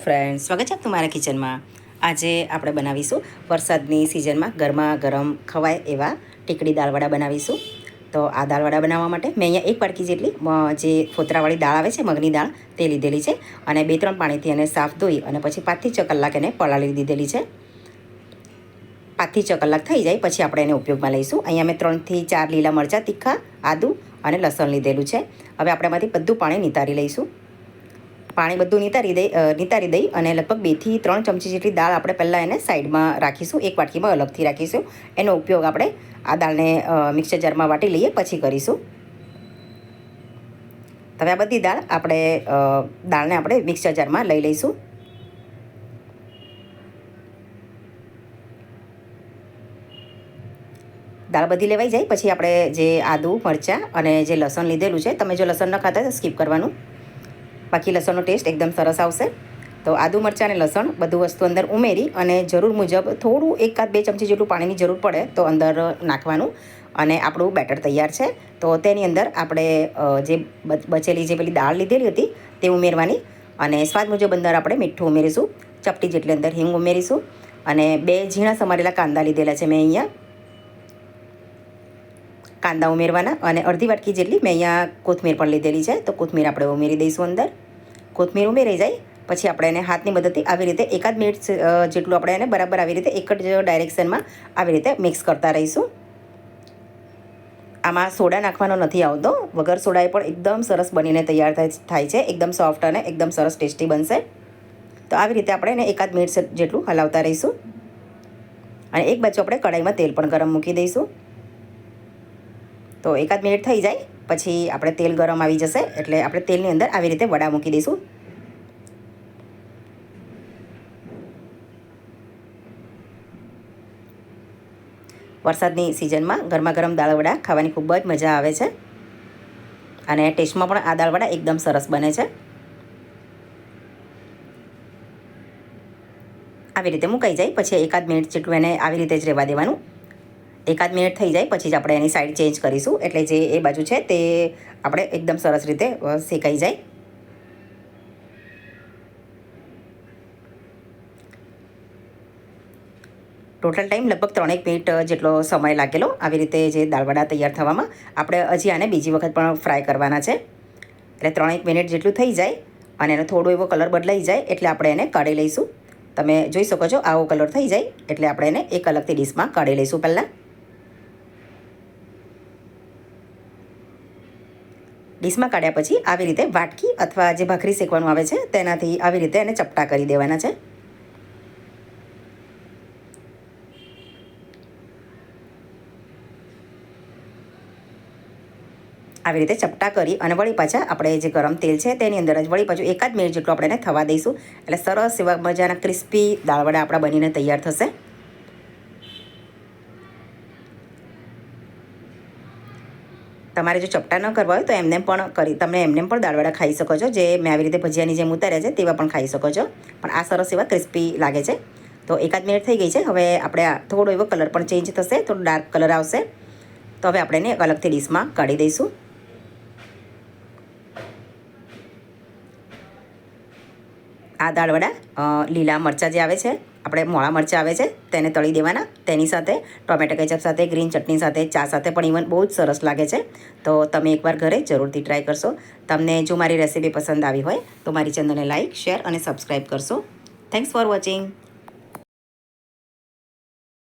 Friends, સ્વાગત છે તમારા કિચનમાં। આજે આપણે બનાવીશું વરસાદની સિઝનમાં ગરમા ગરમ ખવાય એવા ટીકડી દાળવડા બનાવીશું। તો આ દાળવડા બનાવવા માટે મેં અહીંયા એક વાટકી જેટલી જે ફોતરાવાળી દાળ આવે છે મગની દાળ તે લીધેલી છે અને 2-3 પાણીથી એને સાફ ધોઈ અને પછી 5 થી 6 કલાક એને પલાળી દીધેલી છે। 5 થી 6 કલાક થઈ જાય પછી આપણે એને ઉપયોગમાં લઈશું। અહીંયા મેં 3 થી 4 લીલા મરચાં તીખા, આદું અને લસણ લીધેલું છે। હવે આપણે એમાંથી બધું પાણી નિતારી લઈશું। પાણી બધું નિતારી દઈ અને લગભગ 2 થી 3 ચમચી જેટલી દાળ આપણે પહેલાં એને સાઈડમાં રાખીશું, એક વાટકીમાં અલગથી રાખીશું। એનો ઉપયોગ આપણે આ દાળને મિક્સર જારમાં વાટી લઈએ પછી કરીશું। હવે આ બધી દાળને આપણે મિક્સર જારમાં લઈ લઈશું। દાળ બધી લેવાઈ જાય પછી આપણે જે આદું, મરચાં અને જે લસણ લીધેલું છે, તમે જો લસણ ન ખાતા તો સ્કીપ કરવાનું, બાકી લસણનો ટેસ્ટ એકદમ સરસ આવશે। તો આદુ, મરચાં અને લસણ બધું વસ્તુ અંદર ઉમેરી અને જરૂર મુજબ થોડું 1-2 ચમચી જેટલું પાણીની જરૂર પડે તો અંદર નાખવાનું અને આપણું બેટર તૈયાર છે। તો તેની અંદર આપણે જે બચેલી જે પેલી દાળ લીધેલી હતી તે ઉમેરવાની અને સ્વાદ મુજબ અંદર આપણે મીઠું ઉમેરીશું, ચપટી જેટલી અંદર હિંગ ઉમેરીશું અને 2 ઝીણા સમારેલા કાંદા લીધેલા છે મેં અહીંયા, કાંદા ઉમેરવાના અને અડધી વાટકી જેટલી મેં અહીંયા કોથમીર પણ લીધેલી છે, તો કોથમીર આપણે ઉમેરી દઈશું અંદર। કોથમીર ઉમેરાઈ જાય પછી આપણે એને હાથની મદદથી આવી રીતે 1 મિનિટ જેટલું આપણે એને બરાબર આવી રીતે એક જ ડાયરેક્શનમાં આવી રીતે મિક્સ કરતા રહીશું। આમાં સોડા નાખવાનો નથી આવતો, વગર સોડાએ પણ એકદમ સરસ બનીને તૈયાર થાય છે, એકદમ સોફ્ટ અને એકદમ સરસ ટેસ્ટી બનશે। તો આવી રીતે આપણે એને 1 મિનિટ જેટલું હલાવતા રહીશું અને એક બાજુ આપણે કઢાઈમાં તેલ પણ ગરમ મૂકી દઈશું। તો 1 મિનિટ થઈ જાય પછી આપણે તેલ ગરમ આવી જશે એટલે આપણે તેલની અંદર આવી રીતે વડા મૂકી દઈશું। વરસાદની સિઝનમાં ગરમા ગરમ દાળવડા ખાવાની ખૂબ જ મજા આવે છે અને ટેસ્ટમાં પણ આ દાળવડા એકદમ સરસ બને છે। આવી રીતે મુકાઈ જાય પછી 1 મિનિટ જેટલું એને આવી રીતે જ રહેવા દેવાનું। 1 મિનિટ થઈ જાય પછી જ આપણે એની સાઈડ ચેન્જ કરીશું એટલે જે એ બાજુ છે તે આપણે એકદમ સરસ રીતે શેકાઈ જાય। ટોટલ ટાઈમ લગભગ 3 મિનિટ જેટલો સમય લાગેલો આવી રીતે જે દાળવડા તૈયાર થવામાં। આપણે હજી આને બીજી વખત પણ ફ્રાય કરવાના છે એટલે 3 મિનિટ જેટલું થઈ જાય અને એનો થોડો એવો કલર બદલાઈ જાય એટલે આપણે એને કાઢી લઈશું। તમે જોઈ શકો છો આવો કલર થઈ જાય એટલે આપણે એને એક અલગથી ડીશમાં કાઢી લઈશું। પહેલાં ડીશમાં કાઢ્યા પછી આવી રીતે વાટકી અથવા જે ભાખરી શેકવાનું આવે છે તેનાથી આવી રીતે એને ચપટા કરી દેવાના છે। આવી રીતે ચપટા કરી અને વળી પાછા આપણે જે ગરમ તેલ છે તેની અંદર જ વળી પાછું 1 મિનિટ જેટલું આપણે એને થવા દઈશું એટલે સરસ એવા મજાના ક્રિસ્પી દાળવડા આપણા બનીને તૈયાર થશે। તમારે જો ચપટા ન કરવા હોય તો તમે એમને પણ દાળવડા ખાઈ શકો છો, જે મેં આવી રીતે ભજીયાની જેમ ઉતાર્યા છે તેવા પણ ખાઈ શકો છો, પણ આ સરસ એવા ક્રિસ્પી લાગે છે। તો 1 મિનિટ થઈ ગઈ છે, હવે આપણે થોડો એવો કલર પણ ચેન્જ થશે, થોડો ડાર્ક કલર આવશે તો હવે આપણે એને અલગથી ડીશમાં કાઢી દઈશું। આ દાળવડા લીલા મરચાં જે આવે છે, આપણે મોળા મરચાં આવે છે તેને તળી દેવાના, તેની સાથે ટોમેટો કેચઅપ સાથે, ગ્રીન ચટણી સાથે, ચા સાથે પણ ઇવન બહુ જ સરસ લાગે છે। તો તમે એકવાર ઘરે જરૂરથી ટ્રાય કરશો। તમને જો મારી રેસીપી પસંદ આવી હોય તો મારી ચેનલને લાઇક, શેર અને સબસ્ક્રાઈબ કરશો। Thanks for watching.